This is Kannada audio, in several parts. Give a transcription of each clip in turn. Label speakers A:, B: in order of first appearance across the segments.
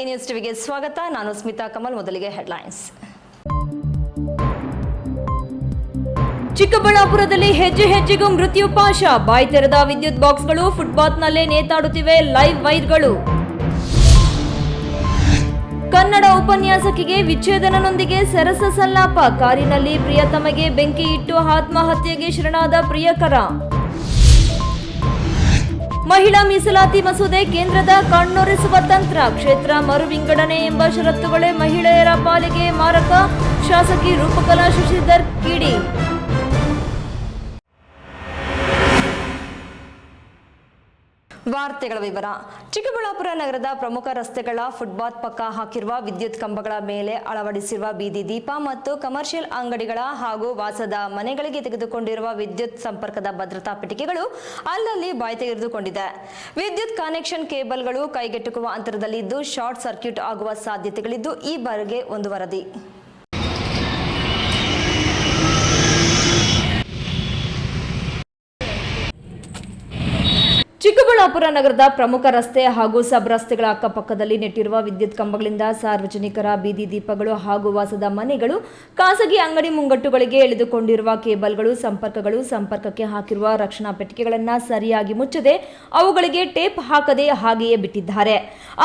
A: ಈ ನ್ಯೂಸ್ ಟಿವಿಗೆ ಸ್ವಾಗತ. ನಾನು ಸ್ಮಿತಾ ಕಮಲ್. ಮೊದಲಿಗೆ ಹೆಡ್ಲೈನ್ಸ್.
B: ಚಿಕ್ಕಬಳ್ಳಾಪುರದಲ್ಲಿ ಹೆಜ್ಜೆ ಹೆಜ್ಜೆಗೂ ಮೃತ್ಯು ಪಾಶ. ಬಾಯಿ ತೆರೆದ ವಿದ್ಯುತ್ ಬಾಕ್ಸ್ಗಳು, ಫುಟ್ಪಾತ್ನಲ್ಲೇ ನೇತಾಡುತ್ತಿವೆ ಲೈವ್ ವೈರ್ಗಳು. ಕನ್ನಡ ಉಪನ್ಯಾಸಕಿಗೆ ವಿಚ್ಛೇದನನೊಂದಿಗೆ ಸರಸ ಸಲ್ಲಾಪ. ಕಾರಿನಲ್ಲಿ ಪ್ರಿಯತಮಗೆ ಬೆಂಕಿ ಇಟ್ಟು ಆತ್ಮಹತ್ಯೆಗೆ ಶರಣಾದ ಪ್ರಿಯಕರ. ಮಹಿಳಾ ಮೀಸಲಾತಿ ಮಸೂದೆ ಕೇಂದ್ರದ ಕಣ್ಣೊರೆಸುವ ತಂತ್ರ. ಕ್ಷೇತ್ರ ಮರು ವಿಂಗಡಣೆ ಎಂಬ ಷರತ್ತುಗಳೇ ಮಹಿಳೆಯರ ಪಾಲಿಗೆ ಮಾರಕ. ಶಾಸಕಿ ರೂಪಕಲಾ ಶಶಿಧರ್ ಕಿಡಿ.
A: ವಾರ್ತೆಗಳ ವಿವರ. ಚಿಕ್ಕಬಳ್ಳಾಪುರ ನಗರದ ಪ್ರಮುಖ ರಸ್ತೆಗಳ ಫುಟ್ಪಾತ್ ಪಕ್ಕ ಹಾಕಿರುವ ವಿದ್ಯುತ್ ಕಂಬಗಳ ಮೇಲೆ ಅಳವಡಿಸಿರುವ ಬೀದಿ ದೀಪ ಮತ್ತು ಕಮರ್ಷಿಯಲ್ ಅಂಗಡಿಗಳ ಹಾಗೂ ವಾಸದ ಮನೆಗಳಿಗೆ ತೆಗೆದುಕೊಂಡಿರುವ ವಿದ್ಯುತ್ ಸಂಪರ್ಕದ ಭದ್ರತಾ ಪೆಟ್ಟಿಗೆಗಳು ಅಲ್ಲಲ್ಲಿ ಬಾಯಿ ತೆಗೆದುಕೊಂಡಿದೆ. ವಿದ್ಯುತ್ ಕನೆಕ್ಷನ್ ಕೇಬಲ್ಗಳು ಕೈಗೆಟುಕುವ ಅಂತರದಲ್ಲಿದ್ದು ಶಾರ್ಟ್ ಸರ್ಕ್ಯೂಟ್ ಆಗುವ ಸಾಧ್ಯತೆಗಳಿದ್ದು ಈ ಬಗ್ಗೆ ಒಂದು ವರದಿ.
B: ಚಿಕ್ಕಬಳ್ಳಾಪುರ ನಗರದ ಪ್ರಮುಖ ರಸ್ತೆ ಹಾಗೂ ಸಬ್ ರಸ್ತೆಗಳ ಅಕ್ಕಪಕ್ಕದಲ್ಲಿ ನೆಟ್ಟಿರುವ ವಿದ್ಯುತ್ ಕಂಬಗಳಿಂದ ಸಾರ್ವಜನಿಕರ ಬೀದಿ ದೀಪಗಳು ಹಾಗೂ ವಾಸದ ಮನೆಗಳು, ಖಾಸಗಿ ಅಂಗಡಿ ಮುಂಗಟ್ಟುಗಳಿಗೆ ಎಳೆದುಕೊಂಡಿರುವ ಕೇಬಲ್ಗಳು, ಸಂಪರ್ಕಕ್ಕೆ ಹಾಕಿರುವ ರಕ್ಷಣಾ ಪೆಟ್ಟಿಗೆಗಳನ್ನು ಸರಿಯಾಗಿ ಮುಚ್ಚದೆ ಅವುಗಳಿಗೆ ಟೇಪ್ ಹಾಕದೆ ಹಾಗೆಯೇ ಬಿಟ್ಟಿದ್ದಾರೆ.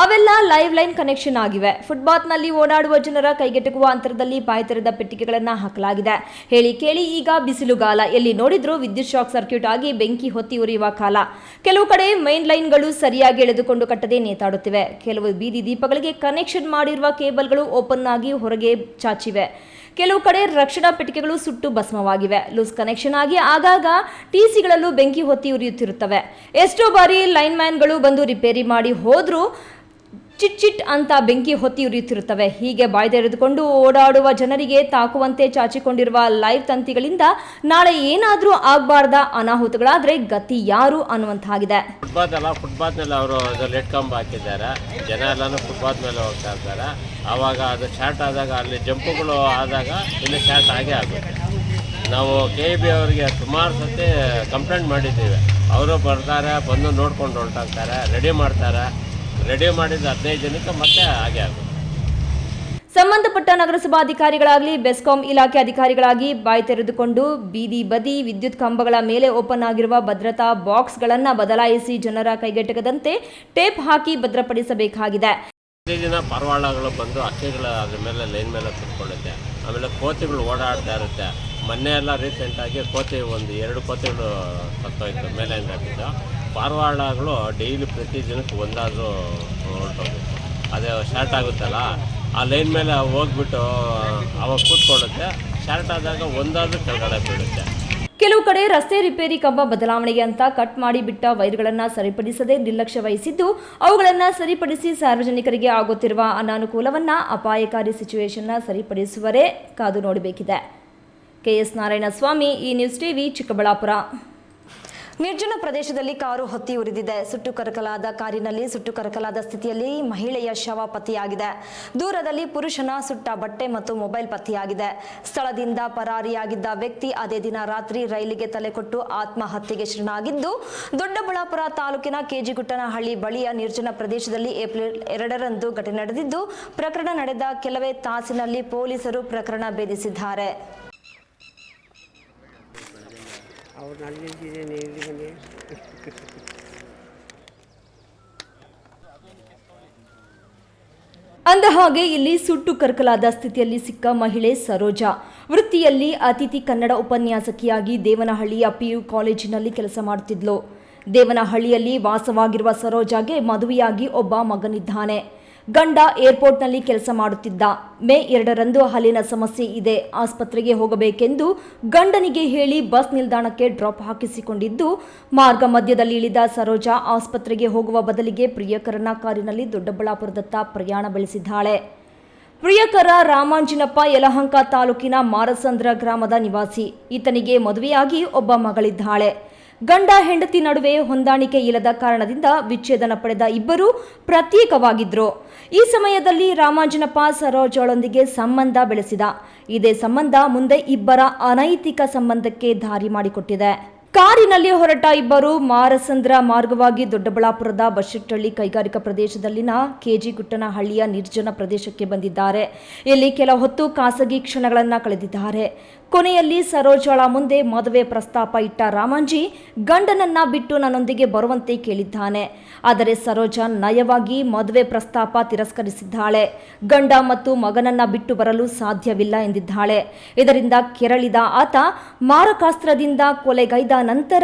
B: ಅವೆಲ್ಲ ಲೈವ್ ಲೈನ್ ಕನೆಕ್ಷನ್ ಆಗಿವೆ. ಫುಟ್ಪಾತ್ನಲ್ಲಿ ಓಡಾಡುವ ಜನರ ಕೈಗೆಟುಕುವ ಅಂತರದಲ್ಲಿ ಬಾಯಿ ತೆರೆದ ಪೆಟ್ಟಿಗೆಗಳನ್ನು ಹಾಕಲಾಗಿದೆ. ಹೇಳಿ ಕೇಳಿ ಈಗ ಬಿಸಿಲುಗಾಲ. ಎಲ್ಲಿ ನೋಡಿದ್ರೂ ವಿದ್ಯುತ್ ಶಾಕ್ ಸರ್ಕ್ಯೂಟ್ ಆಗಿ ಬೆಂಕಿ ಹೊತ್ತಿ ಉರಿಯುವ ಕಾಲ. ಕೆಲವು ಕಡೆ ಮೈನ್ ಲೈನ್ಗಳು ಸರಿಯಾಗಿ ಎಳೆದುಕೊಂಡು ಕಟ್ಟದೆ ನೇತಾಡುತ್ತಿವೆ. ಕೆಲವು ಬೀದಿ ದೀಪಗಳಿಗೆ ಕನೆಕ್ಷನ್ ಮಾಡಿರುವ ಕೇಬಲ್ಗಳು ಓಪನ್ ಆಗಿ ಹೊರಗೆ ಚಾಚಿವೆ. ಕೆಲವು ಕಡೆ ರಕ್ಷಣಾ ಪೆಟ್ಟಿಗೆಗಳು ಸುಟ್ಟು ಭಸ್ಮವಾಗಿವೆ. ಲೂಸ್ ಕನೆಕ್ಷನ್ ಆಗಿ ಆಗಾಗ ಟಿಸಿಗಳಲ್ಲೂ ಬೆಂಕಿ ಹೊತ್ತಿ ಉರಿಯುತ್ತಿರುತ್ತವೆ. ಎಷ್ಟೋ ಬಾರಿ ಲೈನ್ ಮ್ಯಾನ್ಗಳು ಬಂದು ರಿಪೇರಿ ಮಾಡಿ ಹೋದ್ರೂ ಚಿಟ್ ಅಂತ ಬೆಂಕಿ ಹೊತ್ತಿ ಉರಿಯುತ್ತಿರುತ್ತವೆ. ಹೀಗೆ ಬಾಯಿ ತೆರೆದುಕೊಂಡು ಓಡಾಡುವ ಜನರಿಗೆ ತಾಕುವಂತೆ ಚಾಚಿಕೊಂಡಿರುವ ಲೈವ್ ತಂತಿಗಳಿಂದ ನಾಳೆ ಏನಾದರೂ ಆಗಬಾರ್ದ ಅನಾಹುತಗಳಾದ್ರೆ ಗತಿ ಯಾರು ಅನ್ನುವಂತಾಗಿದೆ.
C: ಫುಟ್ಪಾತ್ ಮೇಲೆ ಅವರು ಲೆಟ್ ಕಂಬ ಹಾಕಿದ್ದಾರೆ. ಜನ ಎಲ್ಲಾನು ಫುಟ್ಪಾತ್ ಮೇಲೆ ಹೋಗ್ತಾ ಇರ್ತಾರೆ. ಆವಾಗ ಅದು ಶಾರ್ಟ್ ಆದಾಗ ಅಲ್ಲಿ ಜಂಪುಗಳು ಆದಾಗ ಇಲ್ಲಿ ಶಾರ್ಟ್ ಆಗೇ ಆಗುತ್ತೆ. ನಾವು KEB ಅವರಿಗೆ ಸುಮಾರು ಸತಿ ಕಂಪ್ಲೇಂಟ್ ಮಾಡಿದ್ದೀವಿ. ಅವರು ಬರ್ತಾರೆ, ಬಂದು ನೋಡ್ಕೊಂಡು ಹೊರಟಾಗ್ತಾರೆ, ರೆಡಿ ಮಾಡಿದ 15 ಜನಕ್ಕೆ ಮತ್ತೆ ಹಾಗೆ ಆಗುತ್ತೆ.
B: ಸಂಬಂಧಪಟ್ಟ ನಗರಸಭಾಧಿಕಾರಿಗಳಾಗಲಿ ಬೆಸ್ಕಾಂ ಇಲಾಖೆ ಅಧಿಕಾರಿಗಳಾಗಿ ಬಾಯಿ ತೆರೆದುಕೊಂಡು ಬೀದಿ ಬದಿ ವಿದ್ಯುತ್ ಕಂಬಗಳ ಮೇಲೆ ಓಪನ್ ಆಗಿರುವ ಭದ್ರತಾ ಬಾಕ್ಸ್ಗಳನ್ನು ಬದಲಾಯಿಸಿ ಜನರ ಕೈಗೆಟಕದಂತೆ ಟೇಪ್ ಹಾಕಿ ಭದ್ರಪಡಿಸಬೇಕಾಗಿದೆ.
C: ಪ್ರತಿದಿನ ಪಾರಿವಾಳಗಳು ಬಂದು ಹಕ್ಕಿಗಳ ಅದ್ರ ಮೇಲೆ ಲೈನ್ ಮೇಲೆ ಕುತ್ಕೊಳ್ಳುತ್ತೆ. ಆಮೇಲೆ ಕೋತಿಗಳು ಓಡಾಡ್ತಾ ಇರುತ್ತೆ. ಮೊನ್ನೆ ಎಲ್ಲ ರೀಸೆಂಟಾಗಿ ಕೋತಿ 2 ಕೋತಿಗಳು ಸತ್ತೋಯ್ತು ಮೇಲೆಯಿಂದ ಹಾಕಿದ್ದು. ಪಾರಿವಾಳಗಳು ಡೈಲಿ ಪ್ರತಿ ದಿನಕ್ಕೆ ಒಂದಾದರೂ ಹೊರಟೋಗುತ್ತೆ. ಅದೇ ಶಾರ್ಟ್ ಆಗುತ್ತಲ್ಲ, ಆ ಲೈನ್ ಮೇಲೆ ಹೋಗ್ಬಿಟ್ಟು ಅವಾಗ ಕೂತ್ಕೊಳ್ಳುತ್ತೆ. ಶಾರ್ಟ್ ಆದಾಗ ಒಂದಾದರೂ ಕೆಳಗಡೆ ಬೀಳುತ್ತೆ.
B: ಕೆಲವು ಕಡೆ ರಸ್ತೆ ರಿಪೇರಿ ಕಂಬ ಬದಲಾವಣೆಗೆ ಅಂತ ಕಟ್ ಮಾಡಿ ಬಿಟ್ಟ ವೈರ್ಗಳನ್ನು ಸರಿಪಡಿಸದೆ ನಿರ್ಲಕ್ಷ್ಯ ವಹಿಸಿದ್ದು ಅವುಗಳನ್ನು ಸರಿಪಡಿಸಿ ಸಾರ್ವಜನಿಕರಿಗೆ ಆಗುತ್ತಿರುವ ಅನಾನುಕೂಲವನ್ನು, ಅಪಾಯಕಾರಿ ಸಿಚುವೇಶನ್ನ ಸರಿಪಡಿಸುವರೇ ಕಾದು ನೋಡಬೇಕಿದೆ. KS ನಾರಾಯಣಸ್ವಾಮಿ, ಈ ನ್ಯೂಸ್ ಟಿವಿ, ಚಿಕ್ಕಬಳ್ಳಾಪುರ.
A: ನಿರ್ಜನ ಪ್ರದೇಶದಲ್ಲಿ ಕಾರು ಹೊತ್ತಿ ಉರಿದಿದೆ. ಸುಟ್ಟು ಕರಕಲಾದ ಕಾರಿನಲ್ಲಿ ಸುಟ್ಟು ಕರಕಲಾದ ಸ್ಥಿತಿಯಲ್ಲಿ ಮಹಿಳೆಯ ಶವ ಪತ್ತೆಯಾಗಿದೆ. ದೂರದಲ್ಲಿ ಪುರುಷನ ಸುಟ್ಟ ಬಟ್ಟೆ ಮತ್ತು ಮೊಬೈಲ್ ಪತ್ತೆಯಾಗಿದೆ. ಸ್ಥಳದಿಂದ ಪರಾರಿಯಾಗಿದ್ದ ವ್ಯಕ್ತಿ ಅದೇ ದಿನ ರಾತ್ರಿ ರೈಲಿಗೆ ತಲೆ ಕೊಟ್ಟು ಆತ್ಮಹತ್ಯೆಗೆ ಶರಣಾಗಿದ್ದು, ದೊಡ್ಡಬಳ್ಳಾಪುರ ತಾಲೂಕಿನ ಕೆಜಿಗುಟ್ಟನಹಳ್ಳಿ ಬಳಿಯ ನಿರ್ಜನ ಪ್ರದೇಶದಲ್ಲಿ ಏಪ್ರಿಲ್ 2ರಂದು ಘಟನೆ ನಡೆದಿದ್ದು, ಪ್ರಕರಣ ನಡೆದ ಕೆಲವೇ ತಾಸಿನಲ್ಲಿ ಪೊಲೀಸರು ಪ್ರಕರಣ ಭೇದಿಸಿದ್ದಾರೆ.
B: ಅಂದಹಾಗೆ ಇಲ್ಲಿ ಸುಟ್ಟು ಕರಕಲಾದ ಸ್ಥಿತಿಯಲ್ಲಿ ಸಿಕ್ಕ ಮಹಿಳೆ ಸರೋಜಾ. ವೃತ್ತಿಯಲ್ಲಿ ಅತಿಥಿ ಕನ್ನಡ ಉಪನ್ಯಾಸಕಿಯಾಗಿ ದೇವನಹಳ್ಳಿಯ PU ಕಾಲೇಜಿನಲ್ಲಿ ಕೆಲಸ ಮಾಡುತ್ತಿದ್ಲು. ದೇವನಹಳ್ಳಿಯಲ್ಲಿ ವಾಸವಾಗಿರುವ ಸರೋಜಾಗೆ ಮದುವೆಯಾಗಿ ಒಬ್ಬ ಮಗನಿದ್ದಾನೆ. ಗಂಡ ಏರ್ಪೋರ್ಟ್ನಲ್ಲಿ ಕೆಲಸ ಮಾಡುತ್ತಿದ್ದ. ಮೇ 2ರಂದು ಹಲ್ಲಿನ ಸಮಸ್ಯೆ ಇದೆ, ಆಸ್ಪತ್ರೆಗೆ ಹೋಗಬೇಕೆಂದು ಗಂಡನಿಗೆ ಹೇಳಿ ಬಸ್ ನಿಲ್ದಾಣಕ್ಕೆ ಡ್ರಾಪ್ ಹಾಕಿಸಿಕೊಂಡಿದ್ದು, ಮಾರ್ಗ ಮಧ್ಯದಲ್ಲಿ ಇಳಿದ ಸರೋಜಾ ಆಸ್ಪತ್ರೆಗೆ ಹೋಗುವ ಬದಲಿಗೆ ಪ್ರಿಯಕರನ ಕಾರಿನಲ್ಲಿ ದೊಡ್ಡಬಳ್ಳಾಪುರದತ್ತ ಪ್ರಯಾಣ ಬೆಳೆಸಿದ್ದಾಳೆ. ಪ್ರಿಯಕರ ರಾಮಾಂಜಿನಪ್ಪ ಯಲಹಂಕ ತಾಲೂಕಿನ ಮಾರಸಂದ್ರ ಗ್ರಾಮದ ನಿವಾಸಿ. ಈತನಿಗೆ ಮದುವೆಯಾಗಿ ಒಬ್ಬ ಮಗಳಿದ್ದಾಳೆ. ಗಂಡ ಹೆಂಡತಿ ನಡುವೆ ಹೊಂದಾಣಿಕೆ ಇಲ್ಲದ ಕಾರಣದಿಂದ ವಿಚ್ಛೇದನ ಪಡೆದ ಇಬ್ಬರು ಪ್ರತ್ಯೇಕವಾಗಿದ್ರು. ಈ ಸಮಯದಲ್ಲಿ ರಾಮಾಂಜನಪ್ಪ ಸರೋಜಳೊಂದಿಗೆ ಸಂಬಂಧ ಬೆಳೆಸಿದ. ಇದೇ ಸಂಬಂಧ ಮುಂದೆ ಇಬ್ಬರ ಅನೈತಿಕ ಸಂಬಂಧಕ್ಕೆ ದಾರಿ ಮಾಡಿಕೊಟ್ಟಿದೆ. ಕಾರಿನಲ್ಲಿ ಹೊರಟ ಇಬ್ಬರು ಮಾರಸಂದ್ರ ಮಾರ್ಗವಾಗಿ ದೊಡ್ಡಬಳ್ಳಾಪುರದ ಬಶೆಟ್ಟಹಳ್ಳಿ ಕೈಗಾರಿಕಾ ಪ್ರದೇಶದಲ್ಲಿನ ಕೆಜಿಗುಟ್ಟನಹಳ್ಳಿಯ ನಿರ್ಜನ ಪ್ರದೇಶಕ್ಕೆ ಬಂದಿದ್ದಾರೆ. ಇಲ್ಲಿ ಕೆಲ ಹೊತ್ತು ಖಾಸಗಿ ಕ್ಷಣಗಳನ್ನು ಕಳೆದಿದ್ದಾರೆ. ಕೊನೆಯಲ್ಲಿ ಸರೋಜಾಳ ಮುಂದೆ ಮದುವೆ ಪ್ರಸ್ತಾಪ ಇಟ್ಟ ರಾಮಾಂಜಿ ಗಂಡನನ್ನ ಬಿಟ್ಟು ನನ್ನೊಂದಿಗೆ ಬರುವಂತೆ ಕೇಳಿದ್ದಾನೆ. ಆದರೆ ಸರೋಜಾ ನಯವಾಗಿ ಮದುವೆ ಪ್ರಸ್ತಾಪ ತಿರಸ್ಕರಿಸಿದ್ದಾಳೆ. ಗಂಡ ಮತ್ತು ಮಗನನ್ನ ಬಿಟ್ಟು ಬರಲು ಸಾಧ್ಯವಿಲ್ಲ ಎಂದಿದ್ದಾಳೆ. ಇದರಿಂದ ಕೆರಳಿದ ಆತ ಮಾರಕಾಸ್ತ್ರದಿಂದ ಕೊಲೆಗೈದ ನಂತರ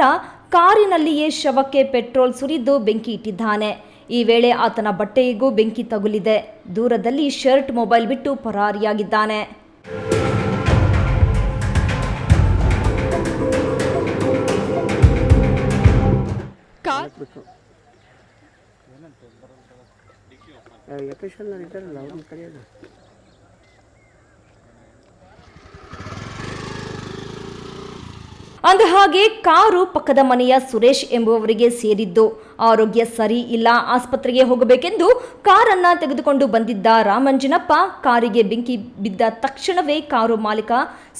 B: ಕಾರಿನಲ್ಲಿಯೇ ಶವಕ್ಕೆ ಪೆಟ್ರೋಲ್ ಸುರಿದು ಬೆಂಕಿ ಇಟ್ಟಿದ್ದಾನೆ. ಈ ವೇಳೆ ಆತನ ಬಟ್ಟೆಗೂ ಬೆಂಕಿ ತಗುಲಿದೆ. ದೂರದಲ್ಲಿ ಶರ್ಟ್, ಮೊಬೈಲ್ ಬಿಟ್ಟು ಪರಾರಿಯಾಗಿದ್ದಾನೆ. ಅಂದಹಾಗೆ ಕಾರು ಪಕ್ಕದ ಮನೆಯ ಸುರೇಶ್ ಎಂಬುವವರಿಗೆ ಸೇರಿದ್ದು. ಆರೋಗ್ಯ ಸರಿ ಇಲ್ಲ, ಆಸ್ಪತ್ರೆಗೆ ಹೋಗಬೇಕೆಂದು ಕಾರನ್ನ ತೆಗೆದುಕೊಂಡು ಬಂದಿದ್ದ ರಾಮಂಜನಪ್ಪ ಕಾರಿಗೆ ಬೆಂಕಿ ಬಿದ್ದ ತಕ್ಷಣವೇ ಕಾರು ಮಾಲೀಕ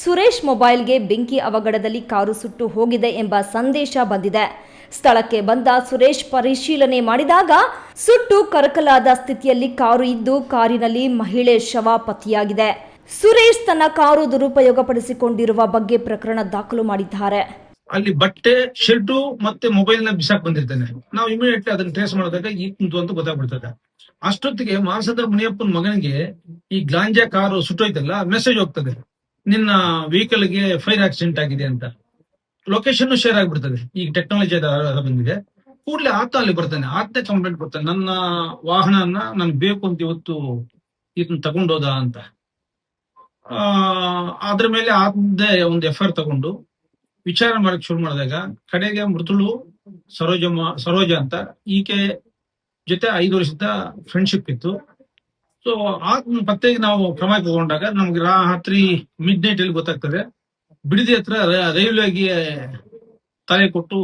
B: ಸುರೇಶ್ ಮೊಬೈಲ್ಗೆ ಬೆಂಕಿ ಅವಘಡದಲ್ಲಿ ಕಾರು ಸುಟ್ಟು ಹೋಗಿದೆ ಎಂಬ ಸಂದೇಶ ಬಂದಿದೆ. ಸ್ಥಳಕ್ಕೆ ಬಂದ ಸುರೇಶ್ ಪರಿಶೀಲನೆ ಮಾಡಿದಾಗ ಸುಟ್ಟು ಕರಕಲಾದ ಸ್ಥಿತಿಯಲ್ಲಿ ಕಾರು ಇದ್ದು ಕಾರಿನಲ್ಲಿ ಮಹಿಳೆ ಶವ ಪತ್ತೆಯಾಗಿದೆ. ಸುರೇಶ್ ತನ್ನ ಕಾರು ದುರುಪಯೋಗಪಡಿಸಿಕೊಂಡಿರುವ ಬಗ್ಗೆ ಪ್ರಕರಣ ದಾಖಲು ಮಾಡಿದ್ದಾರೆ.
D: ಅಲ್ಲಿ ಬಟ್ಟೆ, ಶರ್ಟು ಮತ್ತೆ ಮೊಬೈಲ್ ನ ಬಿಸಾಕ್ ಬಂದಿರ್ತಾನೆ. ನಾವು ಇಮಿಡಿಯೇಟ್ಲಿ ಅದನ್ನ ಟ್ರೇಸ್ ಮಾಡಿದಾಗ ಈ ಕುಂತು ಅಂತ ಗೊತ್ತಾಗ್ಬಿಡ್ತದೆ. ಅಷ್ಟೊತ್ತಿಗೆ ಮಾರಸಂದ್ರ ಮುನಿಯಪ್ಪನ ಮಗನಿಗೆ ಈ ಗ್ಲಾಂಜಾ ಕಾರು ಸುಟ್ಟೋಯ್ತಲ್ಲ, ಮೆಸೇಜ್ ಹೋಗ್ತದೆ, ನಿನ್ನ ವೆಹಿಕಲ್ ಗೆ ಫೈರ್ ಆಕ್ಸಿಡೆಂಟ್ ಆಗಿದೆ ಅಂತ. ಲೊಕೇಶನ್ ಶೇರ್ ಆಗ್ಬಿಡ್ತದೆ. ಈಗ ಟೆಕ್ನಾಲಜಿ ಬಂದಿದೆ. ಕೂಡಲೇ ಆತ ಅಲ್ಲಿ ಬರ್ತಾನೆ, ಆತನೇ ಕಂಪ್ಲೇಂಟ್ ಕೊಡ್ತಾನೆ, ನನ್ನ ವಾಹನನ ನನ್ಗೆ ಬೇಕು ಅಂತ ಇವತ್ತು ಇದನ್ನ ತಗೊಂಡೋದ ಅಂತ. ಅದ್ರ ಮೇಲೆ ಆತದೇ ಒಂದು ಎಫ್ಐಆರ್ ತಗೊಂಡು ವಿಚಾರ ಮಾಡಕ್ ಶುರು ಮಾಡಿದಾಗ ಕಡೆಗೆ ಮೃತಳು ಸರೋಜಾ ಅಂತ, ಈಕೆ ಜೊತೆ 5 ವರ್ಷದ ಫ್ರೆಂಡ್ಶಿಪ್ ಇತ್ತು. ಸೊ ಆತ್ಮ ಪತ್ತೆಗೆ ನಾವು ಕ್ರಮ ತಗೊಂಡಾಗ ನಮ್ಗೆ ರಾತ್ರಿ ಮಿಡ್ ನೈಟ್ ಅಲ್ಲಿ ಗೊತ್ತಾಗ್ತದೆ, ಬಿಡದಿ ಹತ್ರ ರೈಲ್ವೆಗೆ ತಲೆ ಕೊಟ್ಟು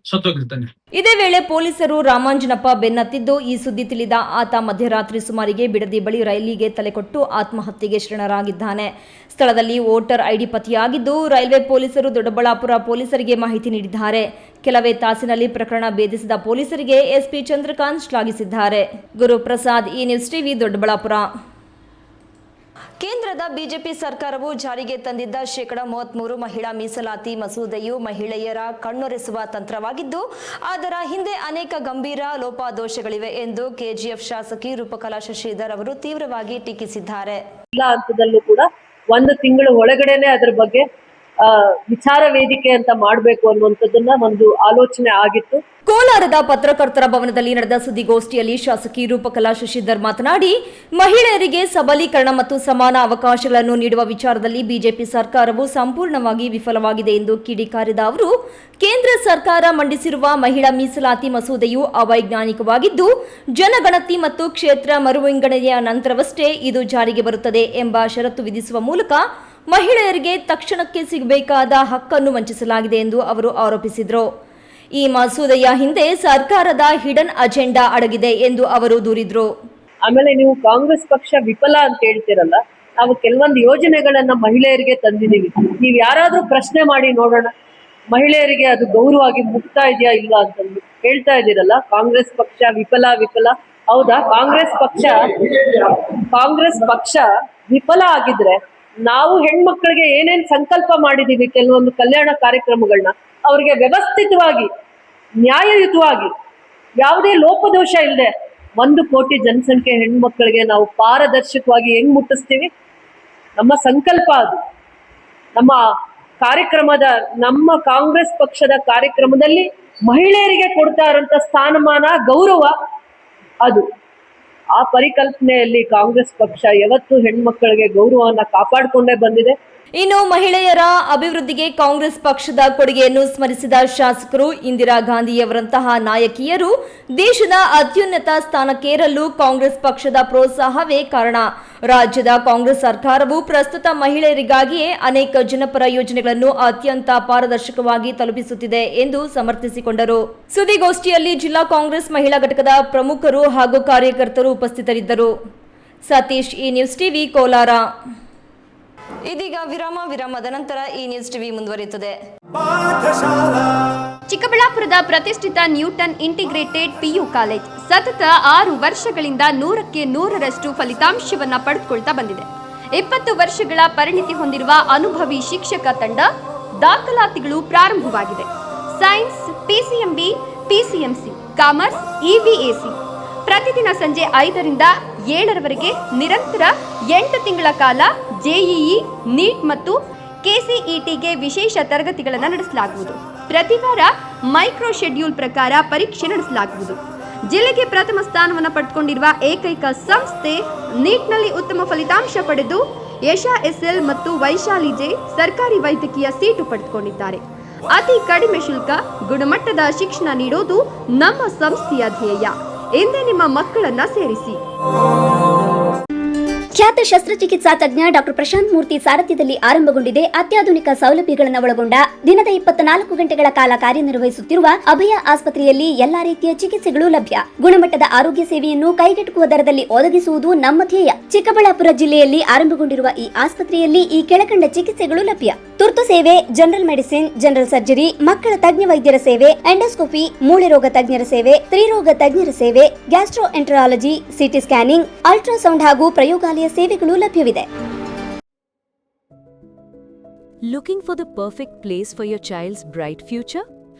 D: ಸತ್ತೋಗಿರ್ತಾನೆ.
B: ಇದೇ ವೇಳೆ ಪೊಲೀಸರು ರಾಮಾಂಜನಪ್ಪ ಬೆನ್ನತ್ತಿದ್ದು, ಈ ಸುದ್ದಿ ತಿಳಿದ ಆತ ಮಧ್ಯರಾತ್ರಿ ಸುಮಾರಿಗೆ ಬಿಡದಿ ಬಳಿ ರೈಲಿಗೆ ತಲೆಕೊಟ್ಟು ಆತ್ಮಹತ್ಯೆಗೆ ಶರಣರಾಗಿದ್ದಾನೆ. ಸ್ಥಳದಲ್ಲಿ ವೋಟರ್ ಐಡಿ ಪತ್ತೆಯಾಗಿದ್ದು, ರೈಲ್ವೆ ಪೊಲೀಸರು ದೊಡ್ಡಬಳ್ಳಾಪುರ ಪೊಲೀಸರಿಗೆ ಮಾಹಿತಿ ನೀಡಿದ್ದಾರೆ. ಕೆಲವೇ ತಾಸಿನಲ್ಲಿ ಪ್ರಕರಣ ಭೇದಿಸಿದ ಪೊಲೀಸರಿಗೆ ಎಸ್ಪಿ ಚಂದ್ರಕಾಂತ್ ಶ್ಲಾಘಿಸಿದ್ದಾರೆ. ಗುರುಪ್ರಸಾದ್, ಈ ನ್ಯೂಸ್ ಟಿವಿ, ದೊಡ್ಡಬಳ್ಳಾಪುರ.
A: ಕೇಂದ್ರದ ಬಿಜೆಪಿ ಸರ್ಕಾರವು ಜಾರಿಗೆ ತಂದಿದ್ದ 33% ಮಹಿಳಾ ಮೀಸಲಾತಿ ಮಸೂದೆಯು ಮಹಿಳೆಯರ ಕಣ್ಣೊರೆಸುವ ತಂತ್ರವಾಗಿದ್ದು, ಅದರ ಹಿಂದೆ ಅನೇಕ ಗಂಭೀರ ಲೋಪದೋಷಗಳಿವೆ ಎಂದು ಕೆಜಿಎಫ್ ಶಾಸಕಿ ರೂಪಕಲಾ ಶಶಿಧರ್ ಅವರು ತೀವ್ರವಾಗಿ ಟೀಕಿಸಿದ್ದಾರೆ.
E: ಎಲ್ಲ ಹಂತದಲ್ಲೂ ಕೂಡ 1 ತಿಂಗಳ ಒಳಗಡೆನೆ ಅದರ ಬಗ್ಗೆ ವಿಚಾರ ವೇದಿಕೆ ಅಂತ ಮಾಡಬೇಕು ಅನ್ನುವಂಥದ್ದನ್ನ ಒಂದು ಆಲೋಚನೆ ಆಗಿತ್ತು.
B: ಕೋಲಾರದ ಪತ್ರಕರ್ತರ ಭವನದಲ್ಲಿ ನಡೆದ ಸುದ್ದಿಗೋಷ್ಠಿಯಲ್ಲಿ ಶಾಸಕಿ ರೂಪಕಲಾ ಶಶಿಧರ್ ಮಾತನಾಡಿ, ಮಹಿಳೆಯರಿಗೆ ಸಬಲೀಕರಣ ಮತ್ತು ಸಮಾನ ಅವಕಾಶಗಳನ್ನು ನೀಡುವ ವಿಚಾರದಲ್ಲಿ ಬಿಜೆಪಿ ಸರ್ಕಾರವು ಸಂಪೂರ್ಣವಾಗಿ ವಿಫಲವಾಗಿದೆ ಎಂದು ಕಿಡಿಕಾರಿದ ಅವರು, ಕೇಂದ್ರ ಸರ್ಕಾರ ಮಂಡಿಸಿರುವ ಮಹಿಳಾ ಮೀಸಲಾತಿ ಮಸೂದೆಯು ಅವೈಜ್ಞಾನಿಕವಾಗಿದ್ದು, ಜನಗಣತಿ ಮತ್ತು ಕ್ಷೇತ್ರ ಮರುವಿಂಗಡಣೆಯ ನಂತರವಷ್ಟೇ ಇದು ಜಾರಿಗೆ ಬರುತ್ತದೆ ಎಂಬ ಷರತ್ತು ವಿಧಿಸುವ ಮೂಲಕ ಮಹಿಳೆಯರಿಗೆ ತಕ್ಷಣಕ್ಕೆ ಸಿಗಬೇಕಾದ ಹಕ್ಕನ್ನು ವಂಚಿಸಲಾಗಿದೆ ಎಂದು ಅವರು ಆರೋಪಿಸಿದರು. ಈ ಮಸೂದೆಯ ಹಿಂದೆ ಸರ್ಕಾರದ ಹಿಡನ್ ಅಜೆಂಡಾ ಅಡಗಿದೆ ಎಂದು ಅವರು ದೂರಿದ್ರು.
E: ಆಮೇಲೆ ನೀವು ಕಾಂಗ್ರೆಸ್ ಪಕ್ಷ ವಿಫಲ ಅಂತ ಹೇಳ್ತಿರಲ್ಲ, ನಾವು ಕೆಲವೊಂದು ಯೋಜನೆಗಳನ್ನ ಮಹಿಳೆಯರಿಗೆ ತಂದಿದ್ದೀವಿ. ನೀವು ಯಾರಾದ್ರೂ ಪ್ರಶ್ನೆ ಮಾಡಿ ನೋಡೋಣ, ಮಹಿಳೆಯರಿಗೆ ಅದು ಗೌರವವಾಗಿ ಮುಗ್ತಾ ಇದೆಯಾ ಇಲ್ಲ ಅಂತಂದು ಹೇಳ್ತಾ ಇದ್ದೀರಲ್ಲ. ಕಾಂಗ್ರೆಸ್ ಪಕ್ಷ ವಿಫಲ ಹೌದಾ? ಕಾಂಗ್ರೆಸ್ ಪಕ್ಷ ವಿಫಲ ಆಗಿದ್ರೆ ನಾವು ಹೆಣ್ಮಕ್ಳಿಗೆ ಏನೇನ್ ಸಂಕಲ್ಪ ಮಾಡಿದೀವಿ, ಕೆಲವೊಂದು ಕಲ್ಯಾಣ ಕಾರ್ಯಕ್ರಮಗಳನ್ನ ಅವರಿಗೆ ವ್ಯವಸ್ಥಿತವಾಗಿ, ನ್ಯಾಯಯುತವಾಗಿ, ಯಾವುದೇ ಲೋಪದೋಷ ಇಲ್ಲದೆ 1 ಕೋಟಿ ಜನಸಂಖ್ಯೆ ಹೆಣ್ಮಕ್ಳಿಗೆ ನಾವು ಪಾರದರ್ಶಕವಾಗಿ ಹೆಂಗ್ ಮುಟ್ಟಿಸ್ತೀವಿ, ನಮ್ಮ ಸಂಕಲ್ಪ ಅದು. ನಮ್ಮ ಕಾರ್ಯಕ್ರಮದ, ನಮ್ಮ ಕಾಂಗ್ರೆಸ್ ಪಕ್ಷದ ಕಾರ್ಯಕ್ರಮದಲ್ಲಿ ಮಹಿಳೆಯರಿಗೆ ಕೊಡ್ತಾ ಇರುವಂತ ಸ್ಥಾನಮಾನ, ಗೌರವ ಅದು. ಆ ಪರಿಕಲ್ಪನೆಯಲ್ಲಿ ಕಾಂಗ್ರೆಸ್ ಪಕ್ಷ ಯಾವತ್ತೂ ಹೆಣ್ಮಕ್ಳಿಗೆ ಗೌರವವನ್ನ ಕಾಪಾಡಿಕೊಂಡೇ ಬಂದಿದೆ.
B: ಇನ್ನು ಮಹಿಳೆಯರ ಅಭಿವೃದ್ಧಿಗೆ ಕಾಂಗ್ರೆಸ್ ಪಕ್ಷದ ಕೊಡುಗೆಯನ್ನು ಸ್ಮರಿಸಿದ ಶಾಸಕರು, ಇಂದಿರಾ ಗಾಂಧಿಯವರಂತಹ ನಾಯಕಿಯರು ದೇಶದ ಅತ್ಯುನ್ನತ ಸ್ಥಾನಕ್ಕೇರಲು ಕಾಂಗ್ರೆಸ್ ಪಕ್ಷದ ಪ್ರೋತ್ಸಾಹವೇ ಕಾರಣ. ರಾಜ್ಯದ ಕಾಂಗ್ರೆಸ್ ಸರ್ಕಾರವು ಪ್ರಸ್ತುತ ಮಹಿಳೆಯರಿಗಾಗಿಯೇ ಅನೇಕ ಜನಪರ ಯೋಜನೆಗಳನ್ನು ಅತ್ಯಂತ ಪಾರದರ್ಶಕವಾಗಿ ತಲುಪಿಸುತ್ತಿದೆ ಎಂದು ಸಮರ್ಥಿಸಿಕೊಂಡರು. ಸುದ್ದಿಗೋಷ್ಠಿಯಲ್ಲಿ ಜಿಲ್ಲಾ ಕಾಂಗ್ರೆಸ್ ಮಹಿಳಾ ಘಟಕದ ಪ್ರಮುಖರು ಹಾಗೂ ಕಾರ್ಯಕರ್ತರು ಉಪಸ್ಥಿತರಿದ್ದರು. ಸತೀಶ್, ಈ ನ್ಯೂಸ್ ಟಿವಿ, ಕೋಲಾರ.
A: ಇದೀಗ ವಿರಾಮದ ನಂತರ ಈ ನ್ಯೂಸ್ ಟಿವಿ ಮುಂದುವರಿಯುತ್ತದೆ.
F: ಚಿಕ್ಕಬಳ್ಳಾಪುರದ ಪ್ರತಿಷ್ಠಿತ ನ್ಯೂಟನ್ ಇಂಟಿಗ್ರೇಟೆಡ್ ಪಿಯು ಕಾಲೇಜ್ ಸತತ 6 ವರ್ಷಗಳಿಂದ 100ಕ್ಕೆ 100ರಷ್ಟು ಫಲಿತಾಂಶವನ್ನ ಪಡೆದುಕೊಳ್ತಾ ಬಂದಿದೆ. 20 ವರ್ಷಗಳ ಪರಿಣಿತಿ ಹೊಂದಿರುವ ಅನುಭವಿ ಶಿಕ್ಷಕ ತಂಡ, ದಾಖಲಾತಿಗಳು ಪ್ರಾರಂಭವಾಗಿದೆ. ಸೈನ್ಸ್, ಪಿಸಿಎಂಬಿ, ಪಿಸಿಎಂಸಿ, ಕಾಮರ್ಸ್, ಇವಿಎಸಿ ಪ್ರತಿದಿನ ಸಂಜೆ 5ರಿಂದ 7ರವರೆಗೆ ನಿರಂತರ 8 ತಿಂಗಳ ಕಾಲ ಜೆಇಇ, ನೀಟ್ ಮತ್ತು ಕೆಸಿಇಟಿಗೆ ವಿಶೇಷ ತರಗತಿಗಳನ್ನು ನಡೆಸಲಾಗುವುದು. ಪ್ರತಿ ವಾರ ಮೈಕ್ರೋ ಶೆಡ್ಯೂಲ್ ಪ್ರಕಾರ ಪರೀಕ್ಷೆ ನಡೆಸಲಾಗುವುದು. ಜಿಲ್ಲೆಗೆ ಪ್ರಥಮ ಸ್ಥಾನವನ್ನು ಪಡೆದುಕೊಂಡಿರುವ ಏಕೈಕ ಸಂಸ್ಥೆ, ನೀಟ್ನಲ್ಲಿ ಉತ್ತಮ ಫಲಿತಾಂಶ ಪಡೆದು ಯಶಾ ಎಸ್ಎಲ್ ಮತ್ತು ವೈಶಾಲಿ ಜೆ ಸರ್ಕಾರಿ ವೈದ್ಯಕೀಯ ಸೀಟು ಪಡೆದುಕೊಂಡಿದ್ದಾರೆ. ಅತಿ ಕಡಿಮೆ ಶುಲ್ಕ, ಗುಣಮಟ್ಟದ ಶಿಕ್ಷಣ ನೀಡೋದು ನಮ್ಮ ಸಂಸ್ಥೆಯ ಧ್ಯೇಯ. ಎಂದೇ ನಿಮ್ಮ ಮಕ್ಕಳನ್ನ ಸೇರಿಸಿ.
G: ಖ್ಯಾತ ಶಸ್ತ್ರಚಿಕಿತ್ಸಾ ತಜ್ಞ ಡಾಕ್ಟರ್ ಪ್ರಶಾಂತ್ ಮೂರ್ತಿ ಸಾರಥ್ಯದಲ್ಲಿ ಆರಂಭಗೊಂಡಿದೆ ಅತ್ಯಾಧುನಿಕ ಸೌಲಭ್ಯಗಳನ್ನು ಒಳಗೊಂಡ ದಿನದ 24 ಗಂಟೆಗಳ ಕಾಲ ಕಾರ್ಯನಿರ್ವಹಿಸುತ್ತಿರುವ ಅಭಯ ಆಸ್ಪತ್ರೆಯಲ್ಲಿ ಎಲ್ಲಾ ರೀತಿಯ ಚಿಕಿತ್ಸೆಗಳು ಲಭ್ಯ. ಗುಣಮಟ್ಟದ ಆರೋಗ್ಯ ಸೇವೆಯನ್ನು ಕೈಗೆಟುಕುವ ದರದಲ್ಲಿ ಒದಗಿಸುವುದು ನಮ್ಮ ಧ್ಯೇಯ. ಚಿಕ್ಕಬಳ್ಳಾಪುರ ಜಿಲ್ಲೆಯಲ್ಲಿ ಆರಂಭಗೊಂಡಿರುವ ಈ ಆಸ್ಪತ್ರೆಯಲ್ಲಿ ಈ ಕೆಳಕಂಡ ಚಿಕಿತ್ಸೆಗಳು ಲಭ್ಯ: ತುರ್ತು ಸೇವೆ, ಜನರಲ್ ಮೆಡಿಸಿನ್, ಜನರಲ್ ಸರ್ಜರಿ, ಮಕ್ಕಳ ತಜ್ಞ ವೈದ್ಯರ ಸೇವೆ, ಎಂಡೋಸ್ಕೋಪಿ, ಮೂಳೆ ರೋಗ ತಜ್ಞರ ಸೇವೆ, ಸ್ತ್ರೀರೋಗ ತಜ್ಞರ ಸೇವೆ, gastro enterology, CT scanning, ultrasound ಹಾಗೂ ಪ್ರಯೋಗಾಲಯ ಸೇವೆಗಳು ಲಭ್ಯವಿದೆ.
H: Looking for the perfect place for your child's bright future?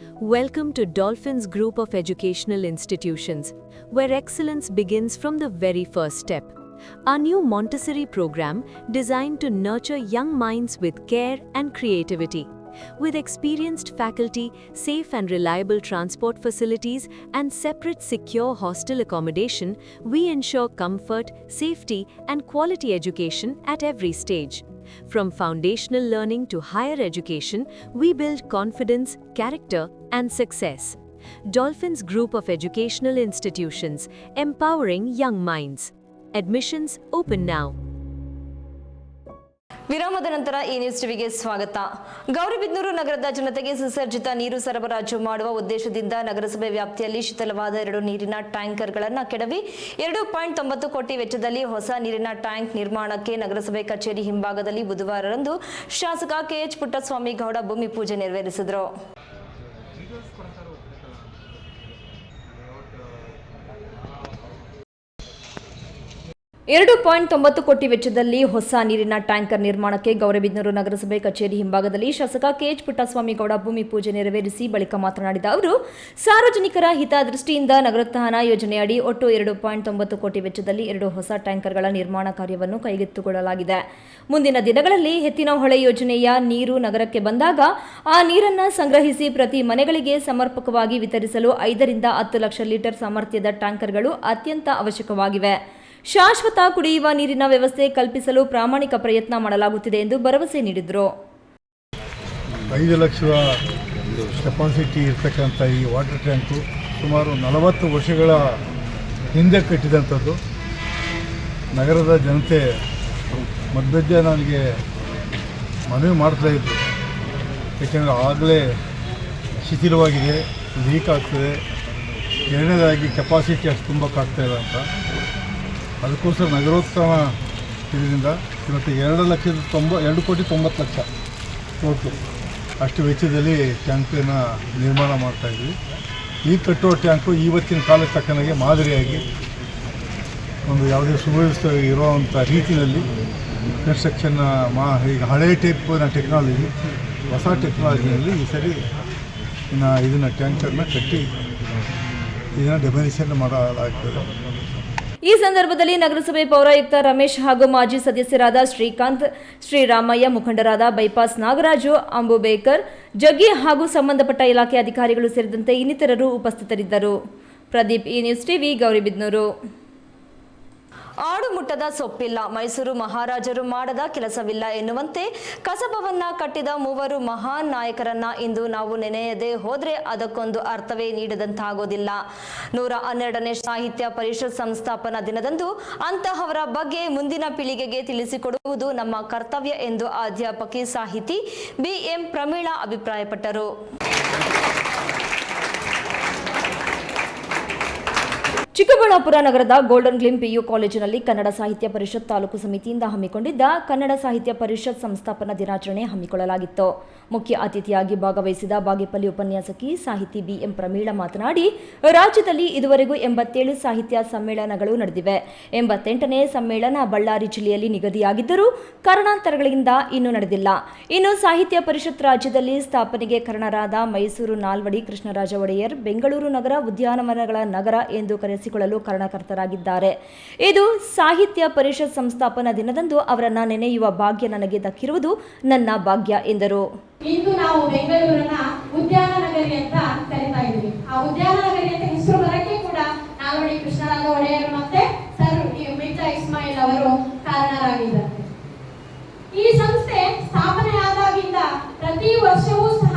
H: Welcome to Dolphins Group of Educational Institutions, where excellence begins from the very first step. Our new Montessori program designed to nurture young minds with care and creativity. With experienced faculty, safe and reliable transport facilities, and separate secure hostel accommodation, we ensure comfort, safety, and quality education at every stage. From foundational learning to higher education, we build confidence, character, and success. Dolphins Group of Educational Institutions, empowering young minds. Admissions open now.
A: ವಿರಾಮದ ನಂತರ ಈ ನ್ಯೂಸ್ ಟಿವಿಗೆ ಸ್ವಾಗತ. ಗೌರಿಬಿದನೂರು ನಗರದ ಜನತೆಗೆ ಸುಸಜ್ಜಿತ ನೀರು ಸರಬರಾಜು ಮಾಡುವ ಉದ್ದೇಶದಿಂದ ನಗರಸಭೆ ವ್ಯಾಪ್ತಿಯಲ್ಲಿ ಶಿಥಿಲವಾದ 2 ನೀರಿನ ಟ್ಯಾಂಕರ್ಗಳನ್ನು ಕೆಡವಿ 2.90 ಕೋಟಿ ವೆಚ್ಚದಲ್ಲಿ ಹೊಸ ನೀರಿನ ಟ್ಯಾಂಕ್ ನಿರ್ಮಾಣಕ್ಕೆ ನಗರಸಭೆ ಕಚೇರಿ ಹಿಂಭಾಗದಲ್ಲಿ ಬುಧವಾರರಂದು ಶಾಸಕ ಕೆಎಚ್ ಪುಟ್ಟಸ್ವಾಮಿ ಗೌಡ ಭೂಮಿ ಪೂಜೆ ನೆರವೇರಿಸಿದರು.
B: 2.90 ಕೋಟಿ ವೆಚ್ಚದಲ್ಲಿ ಹೊಸ ನೀರಿನ ಟ್ಯಾಂಕರ್ ನಿರ್ಮಾಣಕ್ಕೆ ಗೌರಿಬಿದನೂರು ನಗರಸಭೆ ಕಚೇರಿ ಹಿಂಭಾಗದಲ್ಲಿ ಶಾಸಕ ಕೆಎಚ್ ಪುಟ್ಟಸ್ವಾಮಿ ಗೌಡ ಭೂಮಿ ಪೂಜೆ ನೆರವೇರಿಸಿ ಬಳಿಕ ಮಾತನಾಡಿದ ಅವರು, ಸಾರ್ವಜನಿಕರ ಹಿತದೃಷ್ಟಿಯಿಂದ ನಗರೋತ್ಥಾನ ಯೋಜನೆಯಡಿ ಒಟ್ಟು 2.90 ಕೋಟಿ ವೆಚ್ಚದಲ್ಲಿ 2 ಹೊಸ ಟ್ಯಾಂಕರ್ಗಳ ನಿರ್ಮಾಣ ಕಾರ್ಯವನ್ನು ಕೈಗೆತ್ತಿಕೊಳ್ಳಲಾಗಿದೆ. ಮುಂದಿನ ದಿನಗಳಲ್ಲಿ ಎತ್ತಿನಹೊಳೆ ಯೋಜನೆಯ ನೀರು ನಗರಕ್ಕೆ ಬಂದಾಗ ಆ ನೀರನ್ನು ಸಂಗ್ರಹಿಸಿ ಪ್ರತಿ ಮನೆಗಳಿಗೆ ಸಮರ್ಪಕವಾಗಿ ವಿತರಿಸಲು 5 ರಿಂದ 10 ಲಕ್ಷ ಲೀಟರ್ ಸಾಮರ್ಥ್ಯದ ಟ್ಯಾಂಕರ್ಗಳು ಅತ್ಯಂತ ಅವಶ್ಯಕವಾಗಿವೆ. ಶಾಶ್ವತ ಕುಡಿಯುವ ನೀರಿನ ವ್ಯವಸ್ಥೆ ಕಲ್ಪಿಸಲು ಪ್ರಾಮಾಣಿಕ ಪ್ರಯತ್ನ ಮಾಡಲಾಗುತ್ತಿದೆ ಎಂದು ಭರವಸೆ ನೀಡಿದರು.
I: 5 ಲಕ್ಷ ಕೆಪಾಸಿಟಿ ಇರ್ತಕ್ಕಂಥ ಈ ವಾಟರ್ ಟ್ಯಾಂಕು ಸುಮಾರು 40 ವರ್ಷಗಳ ಹಿಂದೆ ಕಟ್ಟಿದಂಥದ್ದು. ನಗರದ ಜನತೆ ಮಧ್ಯೆ ನನಗೆ ಮನವಿ ಮಾಡ್ತಾಯಿದ್ರು, ಏಕೆಂದರೆ ಆಗಲೇ ಶಿಥಿಲವಾಗಿದೆ, ಲೀಕ್ ಆಗ್ತದೆ, ಎರಡನೇದಾಗಿ ಕೆಪಾಸಿಟಿ ಅಷ್ಟು ತುಂಬಕ್ಕಾಗ್ತಾಯಿಲ್ಲ ಅಂತ. ಅದಕ್ಕೋಸ್ಕರ ನಗರೋತ್ಥಾನ ಇದರಿಂದ ಇವತ್ತು 2,90,00,000 ಟೋಟು ಅಷ್ಟು ವೆಚ್ಚದಲ್ಲಿ ಟ್ಯಾಂಕನ್ನ ನಿರ್ಮಾಣ ಮಾಡ್ತಾಯಿದ್ವಿ. ಈ ಕಟ್ಟುವ ಟ್ಯಾಂಕು ಇವತ್ತಿನ ಕಾಲಕ್ಕೆ ತಕ್ಕನಾಗೆ ಮಾದರಿಯಾಗಿ ಒಂದು ಯಾವುದೇ ಸುವ್ಯವಸ್ಥೆ ಇರುವಂಥ ರೀತಿಯಲ್ಲಿ ಕನ್ಸ್ಟ್ರಕ್ಷನ್ನ ಈಗ ಹಳೆಯ ಟೈಪ್ನ ಟೆಕ್ನಾಲಜಿ ಹೊಸ ಟೆಕ್ನಾಲಜಿಯಲ್ಲಿ ಈ ಸರಿ ಇದನ್ನು ಟ್ಯಾಂಕರ್ನ ಕಟ್ಟಿ ಇದನ್ನು ಡೆಮೊಲಿಷನ್ ಮಾಡಲಾಗ್ತದೆ.
B: ಈ ಸಂದರ್ಭದಲ್ಲಿ ನಗರಸಭೆ ಪೌರಾಯುಕ್ತ ರಮೇಶ್ ಹಾಗೂ ಮಾಜಿ ಸದಸ್ಯರಾದ ಶ್ರೀಕಾಂತ್, ಶ್ರೀರಾಮಯ್ಯ, ಮುಖಂಡರಾದ ಬೈಪಾಸ್ ನಾಗರಾಜು, ಅಂಬುಬೇಕರ್, ಜಗ್ಗಿ ಹಾಗೂ ಸಂಬಂಧಪಟ್ಟ ಇಲಾಖೆ ಅಧಿಕಾರಿಗಳು ಸೇರಿದಂತೆ ಇನ್ನಿತರರು ಉಪಸ್ಥಿತರಿದ್ದರು. ಪ್ರದೀಪ್, ಈ ನ್ಯೂಸ್ ಟಿವಿ, ಗೌರಿಬಿದನೂರು.
A: ಆಡು ಮುಟ್ಟದ ಸೊಪ್ಪಿಲ್ಲ, ಮೈಸೂರು ಮಹಾರಾಜರು ಮಾಡದ ಕೆಲಸವಿಲ್ಲ ಎನ್ನುವಂತೆ ಕಸಬವನ್ನ ಕಟ್ಟಿದ 3 ಮಹಾನ್ ನಾಯಕರನ್ನ ಇಂದು ನಾವು ನೆನೆಯದೆ ಹೋದ್ರೆ ಅದಕ್ಕೊಂದು ಅರ್ಥವೇ ನೀಡದಂತಾಗೋದಿಲ್ಲ. 112ನೇ ಸಾಹಿತ್ಯ ಪರಿಷತ್ ಸಂಸ್ಥಾಪನಾ ದಿನದಂದು ಅಂತಹವರ ಬಗ್ಗೆ ಮುಂದಿನ ಪೀಳಿಗೆಗೆ ತಿಳಿಸಿಕೊಡುವುದು ನಮ್ಮ ಕರ್ತವ್ಯ ಎಂದು ಅಧ್ಯಾಪಕಿ ಸಾಹಿತಿ ಬಿಎಂ ಪ್ರಮೀಳಾ ಅಭಿಪ್ರಾಯಪಟ್ಟರು.
B: ಚಿಕ್ಕಬಳ್ಳಾಪುರ ನಗರದ ಗೋಲ್ಡನ್ ಗ್ಲಿಮ್ ಪಿಯು ಕಾಲೇಜಿನಲ್ಲಿ ಕನ್ನಡ ಸಾಹಿತ್ಯ ಪರಿಷತ್ ತಾಲೂಕು ಸಮಿತಿಯಿಂದ ಹಮ್ಮಿಕೊಂಡಿದ್ದ ಕನ್ನಡ ಸಾಹಿತ್ಯ ಪರಿಷತ್ ಸಂಸ್ಥಾಪನಾ ದಿನಾಚರಣೆ ಹಮ್ಮಿಕೊಳ್ಳಲಾಗಿತ್ತು. ಮುಖ್ಯ ಅತಿಥಿಯಾಗಿ ಭಾಗವಹಿಸಿದ ಬಾಗೇಪಲ್ಲಿ ಉಪನ್ಯಾಸಕಿ ಸಾಹಿತಿ ಬಿಎಂ ಪ್ರಮೀಳಾ ಮಾತನಾಡಿ, ರಾಜ್ಯದಲ್ಲಿ ಇದುವರೆಗೂ 87 ಸಾಹಿತ್ಯ ಸಮ್ಮೇಳನಗಳು ನಡೆದಿವೆ. 88ನೇ ಸಮ್ಮೇಳನ ಬಳ್ಳಾರಿ ಜಿಲ್ಲೆಯಲ್ಲಿ ನಿಗದಿಯಾಗಿದ್ದರೂ ಕಾರಣಾಂತರಗಳಿಂದ ಇನ್ನೂ ನಡೆದಿಲ್ಲ. ಇನ್ನು ಸಾಹಿತ್ಯ ಪರಿಷತ್ ರಾಜ್ಯದಲ್ಲಿ ಸ್ಥಾಪನೆಗೆ ಕಾರಣರಾದ ಮೈಸೂರು ನಾಲ್ವಡಿ ಕೃಷ್ಣರಾಜ ಒಡೆಯರ್ ಬೆಂಗಳೂರು ನಗರ ಉದ್ಯಾನವನಗಳ ನಗರ ಎಂದು ಕರೆಸಿಕೊಳ್ಳಲು ಕಾರಣಕರ್ತರಾಗಿದ್ದಾರೆ. ಇದು ಸಾಹಿತ್ಯ ಪರಿಷತ್ ಸಂಸ್ಥಾಪನಾ ದಿನದಂದು ಅವರನ್ನ ನೆನೆಯುವ ಭಾಗ್ಯ ನನಗೆ ದಕ್ಕಿರುವುದು ನನ್ನ ಭಾಗ್ಯ ಎಂದರು.
J: ಇಂದು ನಾವು ಬೆಂಗಳೂರನ್ನ ಉದ್ಯಾನ ನಗರಿ ಅಂತ ಕರೀತಾ ಇದ್ದೀವಿ. ಆ ಉದ್ಯಾನ ನಗರಿ ಅಂತ ಹೆಸರು ಬರಕ್ಕೆ ಕೂಡ ನಾಲ್ವಡಿ ಕೃಷ್ಣರಾಜ ಒಡೆಯರ್ ಮತ್ತೆ ಸರ್ ಮಿರ್ಜಾ ಇಸ್ಮಾಯಿಲ್ ಅವರು ಕಾರಣರಾಗಿದ್ದಾರೆ. ಈ ಸಂಸ್ಥೆ ಸ್ಥಾಪನೆ ಆದಾಗಿಂದ ಪ್ರತಿ ವರ್ಷವೂ ಸಹ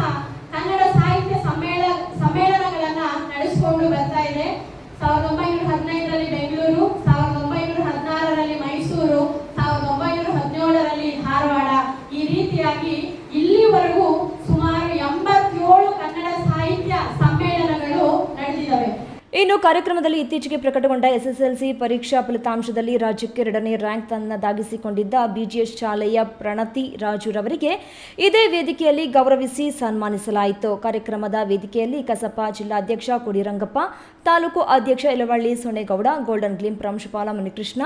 J: ಕನ್ನಡ ಸಾಹಿತ್ಯ ಸಮ್ಮೇಳನಗಳನ್ನ ನಡೆಸಿಕೊಂಡು ಬರ್ತಾ ಇದೆ. 1915ರಲ್ಲಿ ಬೆಂಗಳೂರು, 1916ರಲ್ಲಿ ಮೈಸೂರು, 1917ರಲ್ಲಿ ಧಾರವಾಡ, ಈ ರೀತಿಯಾಗಿ ಇಲ್ಲಿವರೆಗೂ ಸುಮಾರು 87 ಕನ್ನಡ ಸಾಹಿತ್ಯ ಸಮ್ಮೇಳನಗಳು ನಡೆದಿದ್ದಾವೆ.
B: ಇನ್ನು ಕಾರ್ಯಕ್ರಮದಲ್ಲಿ ಇತ್ತೀಚೆಗೆ ಪ್ರಕಟಗೊಂಡ ಎಸ್ಎಸ್ಎಲ್ಸಿ ಪರೀಕ್ಷಾ ಫಲಿತಾಂಶದಲ್ಲಿ ರಾಜ್ಯಕ್ಕೆ 2ನೇ ರ್ಯಾಂಕ್ ತನ್ನದಾಗಿಸಿಕೊಂಡಿದ್ದ ಬಿಜಿಎಸ್ ಶಾಲೆಯ ಪ್ರಣತಿ ರಾಜುರವರಿಗೆ ಇದೇ ವೇದಿಕೆಯಲ್ಲಿ ಗೌರವಿಸಿ ಸನ್ಮಾನಿಸಲಾಯಿತು. ಕಾರ್ಯಕ್ರಮದ ವೇದಿಕೆಯಲ್ಲಿ ಕಸಪ ಜಿಲ್ಲಾಧ್ಯಕ್ಷ ಕೊಡಿರಂಗಪ್ಪ, ತಾಲೂಕು ಅಧ್ಯಕ್ಷ ಯಲವಳ್ಳಿ ಸೊನ್ನೇಗೌಡ, ಗೋಲ್ಡನ್ ಗ್ಲಿಮ್ ಪ್ರಾಂಶುಪಾಲ ಮುನಿಕೃಷ್ಣ,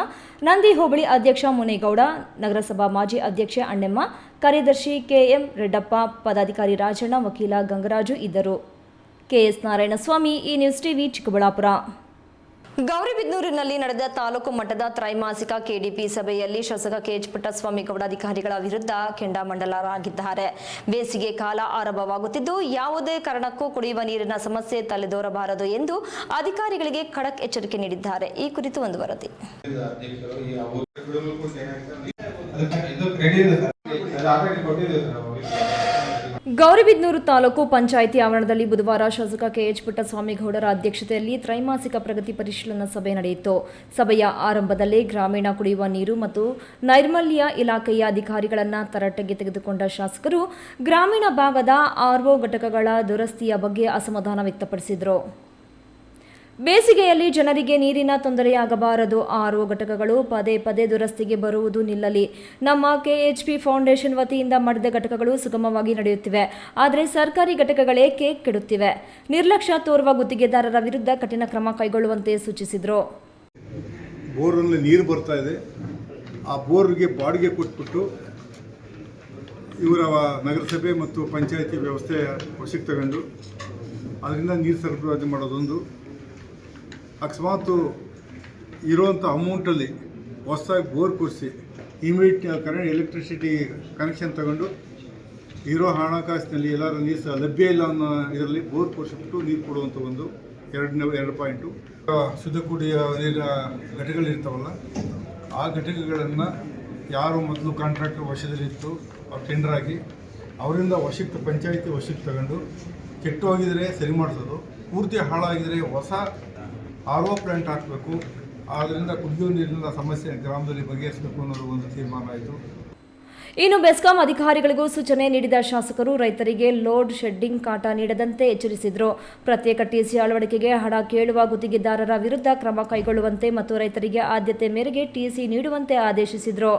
B: ನಂದಿ ಹೋಬಳಿ ಅಧ್ಯಕ್ಷ ಮುನೇಗೌಡ, ನಗರಸಭಾ ಮಾಜಿ ಅಧ್ಯಕ್ಷೆ ಅಣ್ಣೆಮ್ಮ, ಕಾರ್ಯದರ್ಶಿ ಕೆಎಂ ರೆಡ್ಡಪ್ಪ, ಪದಾಧಿಕಾರಿ ರಾಜಣ್ಣ, ವಕೀಲ ಗಂಗರಾಜು ಇದ್ದರು. ಕೆಎಸ್ ನಾರಾಯಣಸ್ವಾಮಿ, ಈ ನ್ಯೂಸ್ ಟಿವಿ, ಚಿಕ್ಕಬಳ್ಳಾಪುರ.
A: ಗೌರಿಬಿದನೂರಿನಲ್ಲಿ ನಡೆದ ತಾಲೂಕು ಮಟ್ಟದ ತ್ರೈಮಾಸಿಕ ಕೆಡಿಪಿ ಸಭೆಯಲ್ಲಿ ಶಾಸಕ ಕೆಎಚ್ ಪುಟ್ಟಸ್ವಾಮಿಗೌಡ ಅಧಿಕಾರಿಗಳ ವಿರುದ್ಧ ಕೆಂಡಾಮಂಡಲರಾಗಿದ್ದಾರೆ. ಬೇಸಿಗೆ ಕಾಲ ಆರಂಭವಾಗುತ್ತಿದ್ದು ಯಾವುದೇ ಕಾರಣಕ್ಕೂ ಕುಡಿಯುವ ನೀರಿನ ಸಮಸ್ಯೆ ತಲೆದೋರಬಾರದು ಎಂದು ಅಧಿಕಾರಿಗಳಿಗೆ ಖಡಕ್ ಎಚ್ಚರಿಕೆ ನೀಡಿದ್ದಾರೆ. ಈ ಕುರಿತು ಒಂದು ವರದಿ.
B: ಗೌರಿಬಿದನೂರು ತಾಲೂಕು ಪಂಚಾಯಿತಿ ಆವರಣದಲ್ಲಿ ಬುಧವಾರ ಶಾಸಕ ಕೆಎಚ್ ಪುಟ್ಟಸ್ವಾಮಿಗೌಡರ ಅಧ್ಯಕ್ಷತೆಯಲ್ಲಿ ತ್ರೈಮಾಸಿಕ ಪ್ರಗತಿ ಪರಿಶೀಲನಾ ಸಭೆ ನಡೆಯಿತು. ಸಭೆಯ ಆರಂಭದಲ್ಲಿ ಗ್ರಾಮೀಣ ಕುಡಿಯುವ ನೀರು ಮತ್ತು ನೈರ್ಮಲ್ಯ ಇಲಾಖೆಯ ಅಧಿಕಾರಿಗಳನ್ನು ತರಾಟೆಗೆ ತೆಗೆದುಕೊಂಡ ಶಾಸಕರು ಗ್ರಾಮೀಣ ಭಾಗದ ಆರ್ಒ ಘಟಕಗಳ ದುರಸ್ತಿಯ ಬಗ್ಗೆ ಅಸಮಾಧಾನ ವ್ಯಕ್ತಪಡಿಸಿದರು. ಬೇಸಿಗೆಯಲ್ಲಿ ಜನರಿಗೆ ನೀರಿನ ತೊಂದರೆಯಾಗಬಾರದು. ಆರ್ಒ ಘಟಕಗಳು ಪದೇ ಪದೇ ದುರಸ್ತಿಗೆ ಬರುವುದು ನಿಲ್ಲಲಿ. ನಮ್ಮ ಕೆಎಚ್ಪಿ ಫೌಂಡೇಶನ್ ವತಿಯಿಂದ ಮಾಡಿದ ಘಟಕಗಳು ಸುಗಮವಾಗಿ ನಡೆಯುತ್ತಿವೆ. ಆದರೆ ಸರ್ಕಾರಿ ಘಟಕಗಳೇ ಕೇಕ್ ಕೆಡುತ್ತಿವೆ. ನಿರ್ಲಕ್ಷ್ಯ ತೋರುವ ಗುತ್ತಿಗೆದಾರರ ವಿರುದ್ಧ ಕಠಿಣ ಕ್ರಮ ಕೈಗೊಳ್ಳುವಂತೆ ಸೂಚಿಸಿದರು.
I: ಬೋರಲ್ಲಿ ನೀರು ಬರ್ತಾ ಇದೆ. ಆ ಬೋರ್ಗೆ ಬಾಡಿಗೆ ಕೊಟ್ಬಿಟ್ಟು ಇವರ ನಗರಸಭೆ ಮತ್ತು ಪಂಚಾಯಿತಿ ವ್ಯವಸ್ಥೆ ವಶಕ್ಕೆ ತಗೊಂಡು ಅದರಿಂದ ನೀರು ಸರಬರಾಜು ಮಾಡೋದೊಂದು. ಅಕಸ್ಮಾತ್ ಇರುವಂಥ ಅಮೌಂಟಲ್ಲಿ ಹೊಸದಾಗಿ ಬೋರ್ ಕೊಡಿಸಿ ಇಮಿಡಿಯೇಟ್ ಕರೆಂಟ್ ಎಲೆಕ್ಟ್ರಿಸಿಟಿ ಕನೆಕ್ಷನ್ ತಗೊಂಡು ಇರೋ ಹಣಕಾಸಿನಲ್ಲಿ ಎಲ್ಲರೂ ನೀರು ಲಭ್ಯ ಇಲ್ಲ ಅನ್ನೋ ಇದರಲ್ಲಿ ಬೋರ್ ಕೊಡಿಸ್ಬಿಟ್ಟು ನೀರು ಕೊಡುವಂಥ ಒಂದು 2 ಪಾಯಿಂಟು. ಶುದ್ಧ ಕುಡಿಯುವ ನೀರಿನ ಘಟಕಗಳಿರ್ತಾವಲ್ಲ, ಆ ಘಟಕಗಳನ್ನು ಯಾರು ಮೊದಲು ಕಾಂಟ್ರಾಕ್ಟರ್ ವಶದಲ್ಲಿತ್ತು ಟೆಂಡರ್ ಆಗಿ ಅವರಿಂದ ವಶಕ್ಕೆ ಪಂಚಾಯಿತಿ ವಶಕ್ಕೆ ತಗೊಂಡು ಕೆಟ್ಟು ಹೋಗಿದರೆ ಸರಿ ಮಾಡಿಸೋದು, ಪೂರ್ತಿ ಹಾಳಾಗಿದರೆ ಹೊಸ ಆರ್ಒ ಪ್ಲಾಂಟ್ ಹಾಕಬೇಕು. ಆದ್ದರಿಂದ ಕುಡಿಯುವ ನೀರಿನ ಸಮಸ್ಯೆ ಗ್ರಾಮದಲ್ಲಿ ಬಗೆಹರಿಸಬೇಕು ಅನ್ನೋದು ಒಂದು ತೀರ್ಮಾನ ಆಯಿತು.
B: ಇನ್ನು ಬೆಸ್ಕಾಂ ಅಧಿಕಾರಿಗಳಿಗೂ ಸೂಚನೆ ನೀಡಿದ ಶಾಸಕರು ರೈತರಿಗೆ ಲೋಡ್ ಶೆಡ್ಡಿಂಗ್ ಕಾಟ ನೀಡದಂತೆ ಎಚ್ಚರಿಸಿದರು. ಪ್ರತ್ಯೇಕ ಟಿಸಿ ಅಳವಡಿಕೆಗೆ ಹಣ ಕೇಳುವ ಗುತ್ತಿಗೆದಾರರ ವಿರುದ್ಧ ಕ್ರಮ ಕೈಗೊಳ್ಳುವಂತೆ ಮತ್ತು ರೈತರಿಗೆ ಆದ್ಯತೆ ಮೇರೆಗೆ ಟಿಸಿ ನೀಡುವಂತೆ ಆದೇಶಿಸಿದರು.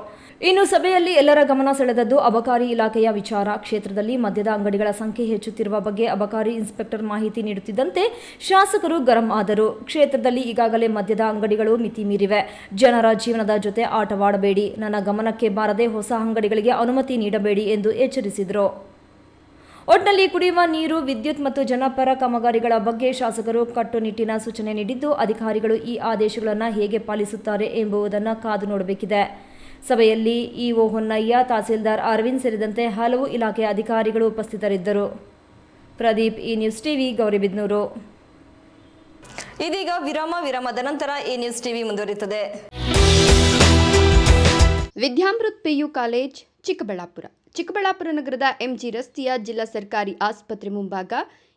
B: ಇನ್ನು ಸಭೆಯಲ್ಲಿ ಎಲ್ಲರ ಗಮನ ಸೆಳೆದದ್ದು ಅಬಕಾರಿ ಇಲಾಖೆಯ ವಿಚಾರ. ಕ್ಷೇತ್ರದಲ್ಲಿ ಮದ್ಯದ ಅಂಗಡಿಗಳ ಸಂಖ್ಯೆ ಹೆಚ್ಚುತ್ತಿರುವ ಬಗ್ಗೆ ಅಬಕಾರಿ ಇನ್ಸ್ಪೆಕ್ಟರ್ ಮಾಹಿತಿ ನೀಡುತ್ತಿದ್ದಂತೆ ಶಾಸಕರು ಗರಂ ಆದರು. ಕ್ಷೇತ್ರದಲ್ಲಿ ಈಗಾಗಲೇ ಮದ್ಯದ ಅಂಗಡಿಗಳು ಮಿತಿ ಮೀರಿವೆ. ಜನರ ಜೀವನದ ಜೊತೆ ಆಟವಾಡಬೇಡಿ. ನನ್ನ ಗಮನಕ್ಕೆ ಬಾರದೆ ಹೊಸ ಅಂಗಡಿಗಳಿಗೆ ಅನುಮತಿ ನೀಡಬೇಡಿ ಎಂದು ಎಚ್ಚರಿಸಿದರು. ಒಟ್ನಲ್ಲಿ ಕುಡಿಯುವ ನೀರು, ವಿದ್ಯುತ್ ಮತ್ತು ಜನಪರ ಕಾಮಗಾರಿಗಳ ಬಗ್ಗೆ ಶಾಸಕರು ಕಟ್ಟುನಿಟ್ಟಿನ ಸೂಚನೆ ನೀಡಿದ್ದು, ಅಧಿಕಾರಿಗಳು ಈ ಆದೇಶಗಳನ್ನು ಹೇಗೆ ಪಾಲಿಸುತ್ತಾರೆ ಎಂಬುದನ್ನು ಕಾದು ನೋಡಬೇಕಿದೆ. ಸಭೆಯಲ್ಲಿ ಇಒ ಹೊನ್ನಯ್ಯ, ತಹಸೀಲ್ದಾರ್ ಅರವಿಂದ್ ಸೇರಿದಂತೆ ಹಲವು ಇಲಾಖೆಯ ಅಧಿಕಾರಿಗಳು ಉಪಸ್ಥಿತರಿದ್ದರು. ಪ್ರದೀಪ್, ಈ ನ್ಯೂಸ್ ಟಿವಿ, ಗೌರಿಬಿದನೂರು.
A: ಇದೀಗ ವಿರಾಮದ ನಂತರ ಈ ನ್ಯೂಸ್ ಟಿವಿ ಮುಂದುವರಿಯುತ್ತದೆ.
F: ವಿದ್ಯಾಮೃತ್ ಪಿಯು ಕಾಲೇಜ್, ಚಿಕ್ಕಬಳ್ಳಾಪುರ ನಗರದ ಎಂಜಿ ರಸ್ತೆಯ ಜಿಲ್ಲಾ ಸರ್ಕಾರಿ ಆಸ್ಪತ್ರೆ ಮುಂಭಾಗ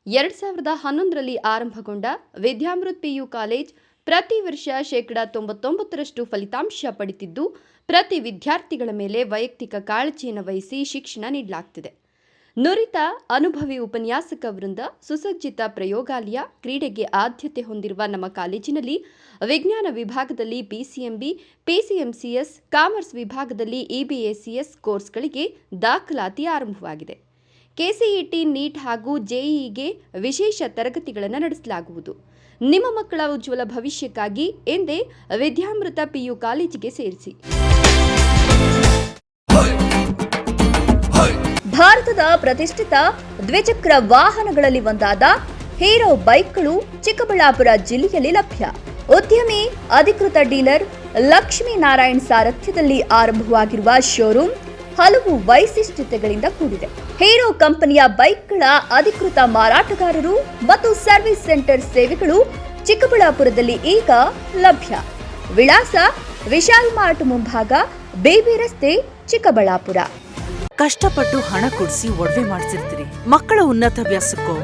F: 2011ರಲ್ಲಿ ಆರಂಭಗೊಂಡ ವಿದ್ಯಾಮೃತ್ ಪಿಯು ಕಾಲೇಜ್ ಪ್ರತಿ ವರ್ಷ 99% ಫಲಿತಾಂಶ ಪಡೆದಿದ್ದು, ಪ್ರತಿ ವಿದ್ಯಾರ್ಥಿಗಳ ಮೇಲೆ ವೈಯಕ್ತಿಕ ಕಾಳಜಿಯನ್ನು ವಹಿಸಿ ಶಿಕ್ಷಣ ನೀಡಲಾಗುತ್ತಿದೆ. ನುರಿತ ಅನುಭವಿ ಉಪನ್ಯಾಸಕ ವೃಂದ, ಸುಸಜ್ಜಿತ ಪ್ರಯೋಗಾಲಯ, ಕ್ರೀಡೆಗೆ ಆದ್ಯತೆ ಹೊಂದಿರುವ ನಮ್ಮ ಕಾಲೇಜಿನಲ್ಲಿ ವಿಜ್ಞಾನ ವಿಭಾಗದಲ್ಲಿ ಪಿಸಿಎಂಬಿ, ಪಿಸಿಎಂಸಿಎಸ್, ಕಾಮರ್ಸ್ ವಿಭಾಗದಲ್ಲಿ ಇಬಿಎಸಿಎಸ್ ಕೋರ್ಸ್ಗಳಿಗೆ ದಾಖಲಾತಿ ಆರಂಭವಾಗಿದೆ. ಕೆಸಿಇಟಿ, ನೀಟ್ ಹಾಗೂ ಜೆಇಇಗೆ ವಿಶೇಷ ತರಗತಿಗಳನ್ನು ನಡೆಸಲಾಗುವುದು. ನಿಮ್ಮ ಮಕ್ಕಳ ಉಜ್ವಲ ಭವಿಷ್ಯಕ್ಕಾಗಿ ಎಂದೇ ವಿದ್ಯಾಮೃತ ಪಿಯು ಕಾಲೇಜಿಗೆ ಸೇರಿಸಿ.
B: ಭಾರತದ ಪ್ರತಿಷ್ಠಿತ ದ್ವಿಚಕ್ರ ವಾಹನಗಳಲ್ಲಿ ಒಂದಾದ ಹೀರೋ ಬೈಕ್ಗಳು ಚಿಕ್ಕಬಳ್ಳಾಪುರ ಜಿಲ್ಲೆಯಲ್ಲಿ ಲಭ್ಯ. ಉದ್ಯಮಿ ಅಧಿಕೃತ ಡೀಲರ್ ಲಕ್ಷ್ಮೀನಾರಾಯಣ್ ಸಾರಥ್ಯದಲ್ಲಿ ಆರಂಭವಾಗಿರುವ ಶೋರೂಮ್ ಹಲವು ವೈಶಿಷ್ಟ್ಯತೆಗಳಿಂದ ಕೂಡಿದೆ. ಹೀರೋ ಕಂಪನಿಯ ಬೈಕ್ಗಳ ಅಧಿಕೃತ ಮಾರಾಟಗಾರರು ಮತ್ತು ಸರ್ವಿಸ್ ಸೆಂಟರ್ ಸೇವೆಗಳು ಚಿಕ್ಕಬಳ್ಳಾಪುರದಲ್ಲಿ ಈಗ ಲಭ್ಯ. ವಿಳಾಸ ವಿಶಾಲ್ ಮಾರ್ಟ್ ಮುಂಭಾಗ, ಬೇಬಿ ರಸ್ತೆ, ಚಿಕ್ಕಬಳ್ಳಾಪುರ.
K: ಕಷ್ಟಪಟ್ಟು ಹಣ ಕೊಡಿಸಿ ಒಡವೆ ಮಾಡಿಸಿರ್ತೀರಿ. ಮಕ್ಕಳ ಉನ್ನತ ವ್ಯಾಸಕ್ಕೋ,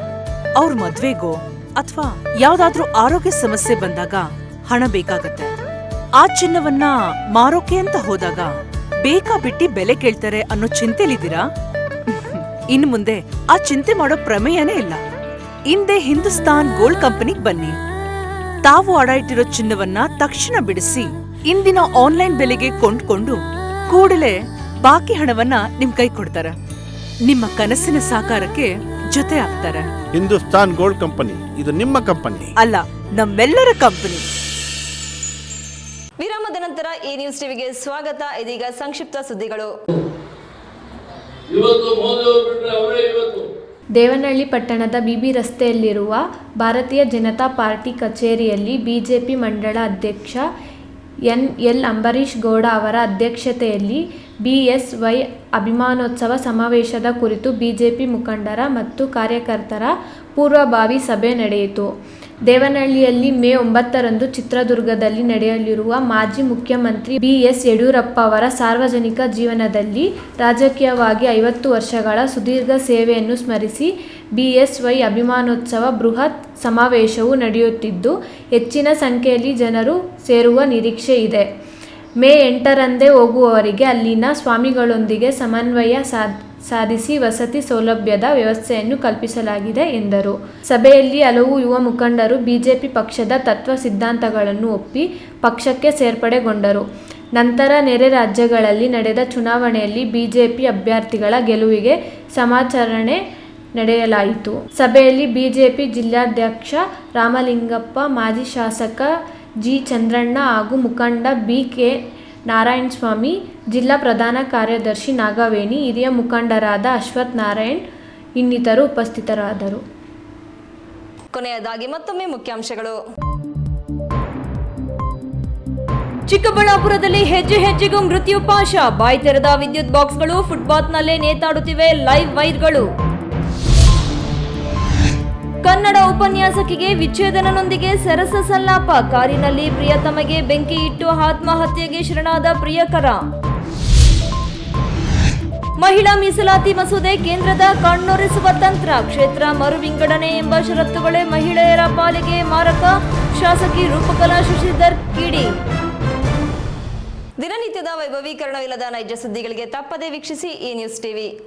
K: ಅವ್ರ ಮದ್ವೆಗೋ ಅಥವಾ ಯಾವ್ದಾದ್ರೂ ಆರೋಗ್ಯ ಸಮಸ್ಯೆ ಬಂದಾಗ ಹಣ ಬೇಕಾಗತ್ತೆ. ಆ ಚಿನ್ನವನ್ನ ಮಾರೋಕೆ ಅಂತ ಹೋದಾಗ ಬೇಕಾ ಬಿಟ್ಟಿ ಬೆಲೆ ಕೇಳ್ತಾರೆ ಅನ್ನೋ ಚಿಂತೆಲಿದ್ದೀರಾ? ಇನ್ನು ಮುಂದೆ ಆ ಚಿಂತೆ ಮಾಡೋ ಪ್ರಮೇಯನೇ ಇಲ್ಲ. ಹಿಂದೆ ಹಿಂದೂಸ್ತಾನ್ ಗೋಲ್ಡ್ ಕಂಪನಿಗೆ ಬನ್ನಿ. ತಾವು ಅಡ ಇಟ್ಟಿರೋ ಚಿನ್ನವನ್ನ ತಕ್ಷಣ ಬಿಡಿಸಿ ಇಂದಿನ ಆನ್ಲೈನ್ ಬೆಲೆಗೆ ಕೊಂಡ್ಕೊಂಡು ಕೂಡಲೇ ಬಾಕಿ ಹಣವನ್ನ ನಿಮ್ ಕೈ ಕೊಡ್ತಾರೆ. ನಿಮ್ಮ ಕನಸಿನ ಸಾಕಾರಕ್ಕೆ ಜೊತೆ ಆಗ್ತಾರೆ.
L: ಹಿಂದೂಸ್ತಾನ್ ಗೋಲ್ಡ್ ಕಂಪನಿ, ಇದು ನಿಮ್ಮ ಕಂಪನಿ
K: ಅಲ್ಲ, ನಮ್ಮೆಲ್ಲರ ಕಂಪನಿ.
A: ವಿರಾಮದ ನಂತರ ಈ ನ್ಯೂಸ್ ಟಿವಿಗೆ ಸ್ವಾಗತ. ಇದೀಗ ಸಂಕ್ಷಿಪ್ತ ಸುದ್ದಿಗಳು.
M: ದೇವನಹಳ್ಳಿ ಪಟ್ಟಣದ ಬಿಬಿ ರಸ್ತೆಯಲ್ಲಿರುವ ಭಾರತೀಯ ಜನತಾ ಪಾರ್ಟಿ ಕಚೇರಿಯಲ್ಲಿ ಬಿಜೆಪಿ ಮಂಡಳ ಅಧ್ಯಕ್ಷ ಎನ್.ಎಲ್. ಅಂಬರೀಶ್ ಗೌಡ ಅವರ ಅಧ್ಯಕ್ಷತೆಯಲ್ಲಿ ಬಿಎಸ್ವೈ ಅಭಿಮಾನೋತ್ಸವ ಸಮಾವೇಶದ ಕುರಿತು ಬಿಜೆಪಿ ಮುಖಂಡರ ಮತ್ತು ಕಾರ್ಯಕರ್ತರ ಪೂರ್ವಭಾವಿ ಸಭೆ ನಡೆಯಿತು. ದೇವನಹಳ್ಳಿಯಲ್ಲಿ ಮೇ 9ರಂದು ಚಿತ್ರದುರ್ಗದಲ್ಲಿ ನಡೆಯಲಿರುವ ಮಾಜಿ ಮುಖ್ಯಮಂತ್ರಿ ಬಿಎಸ್ ಯಡಿಯೂರಪ್ಪ ಅವರ ಸಾರ್ವಜನಿಕ ಜೀವನದಲ್ಲಿ ರಾಜಕೀಯವಾಗಿ 50 ವರ್ಷಗಳ ಸುದೀರ್ಘ ಸೇವೆಯನ್ನು ಸ್ಮರಿಸಿ ಬಿಎಸ್ವೈ ಅಭಿಮಾನೋತ್ಸವ ಬೃಹತ್ ಸಮಾವೇಶವು ನಡೆಯುತ್ತಿದ್ದು ಹೆಚ್ಚಿನ ಸಂಖ್ಯೆಯಲ್ಲಿ ಜನರು ಸೇರುವ ನಿರೀಕ್ಷೆ ಇದೆ. ಮೇ 8ರಂದೇ ಹೋಗುವವರಿಗೆ ಅಲ್ಲಿನ ಸ್ವಾಮಿಗಳೊಂದಿಗೆ ಸಮನ್ವಯ ಸಾಧಿಸಿ ವಸತಿ ಸೌಲಭ್ಯದ ವ್ಯವಸ್ಥೆಯನ್ನು ಕಲ್ಪಿಸಲಾಗಿದೆ ಎಂದರು. ಸಭೆಯಲ್ಲಿ ಹಲವು ಯುವ ಮುಖಂಡರು ಬಿಜೆಪಿ ಪಕ್ಷದ ತತ್ವ ಸಿದ್ಧಾಂತಗಳನ್ನು ಒಪ್ಪಿ ಪಕ್ಷಕ್ಕೆ ಸೇರ್ಪಡೆಗೊಂಡರು. ನಂತರ ನೆರೆ ರಾಜ್ಯಗಳಲ್ಲಿ ನಡೆದ ಚುನಾವಣೆಯಲ್ಲಿ ಬಿಜೆಪಿ ಅಭ್ಯರ್ಥಿಗಳ ಗೆಲುವಿಗೆ ಸಮಾಚರಣೆ ನಡೆಯಲಾಯಿತು. ಸಭೆಯಲ್ಲಿ ಬಿಜೆಪಿ ಜಿಲ್ಲಾಧ್ಯಕ್ಷ ರಾಮಲಿಂಗಪ್ಪ, ಮಾಜಿ ಶಾಸಕ ಜಿ. ಚಂದ್ರಣ್ಣ ಹಾಗೂ ಮುಖಂಡ ಬಿ.ಕೆ. ನಾರಾಯಣಸ್ವಾಮಿ, ಜಿಲ್ಲಾ ಪ್ರಧಾನ ಕಾರ್ಯದರ್ಶಿ ನಾಗವೇಣಿ, ಹಿರಿಯ ಮುಖಂಡರಾದ ಅಶ್ವಥ್ ನಾರಾಯಣ್ ಇನ್ನಿತರು ಉಪಸ್ಥಿತರಾದರು.
A: ಕೊನೆಯದಾಗಿ ಮತ್ತೊಮ್ಮೆ ಮುಖ್ಯಾಂಶಗಳು.
B: ಚಿಕ್ಕಬಳ್ಳಾಪುರದಲ್ಲಿ ಹೆಜ್ಜೆ ಹೆಜ್ಜೆಗೂ ಮೃತ್ಯು ಪಾಶ, ಬಾಯಿ ತೆರೆದ ವಿದ್ಯುತ್ ಬಾಕ್ಸ್ಗಳು, ಫುಟ್ಪಾತ್ನಲ್ಲೇ ನೇತಾಡುತ್ತಿವೆ ಲೈವ್ ವೈರ್ಗಳು. ಕನ್ನಡ ಉಪನ್ಯಾಸಕಿಗೆ ವಿಚ್ಛೇದನನೊಂದಿಗೆ ಸರಸ ಸಲ್ಲಾಪ, ಕಾರಿನಲ್ಲಿ ಪ್ರಿಯತಮಗೆ ಬೆಂಕಿ ಇಟ್ಟು ಆತ್ಮಹತ್ಯೆಗೆ ಶರಣಾದ ಪ್ರಿಯಕರ. ಮಹಿಳಾ ಮೀಸಲಾತಿ ಮಸೂದೆ ಕೇಂದ್ರದ ಕಣ್ಣೊರೆಸುವ ತಂತ್ರ, ಕ್ಷೇತ್ರ ಮರು ವಿಂಗಡಣೆ ಎಂಬ ಷರತ್ತುಗಳೇ ಮಹಿಳೆಯರ ಪಾಲಿಗೆ ಮಾರಕ, ಶಾಸಕಿ ರೂಪಕಲಾ ಶಶಿಧರ್ ಕಿಡಿ.
A: ದಿನನಿತ್ಯದ ವೈಭವೀಕರಣವಿಲ್ಲದ ನೈಜ ಸುದ್ದಿಗಳಿಗೆ ತಪ್ಪದೇ ವೀಕ್ಷಿಸಿ ಈ ನ್ಯೂಸ್ ಟಿವಿ.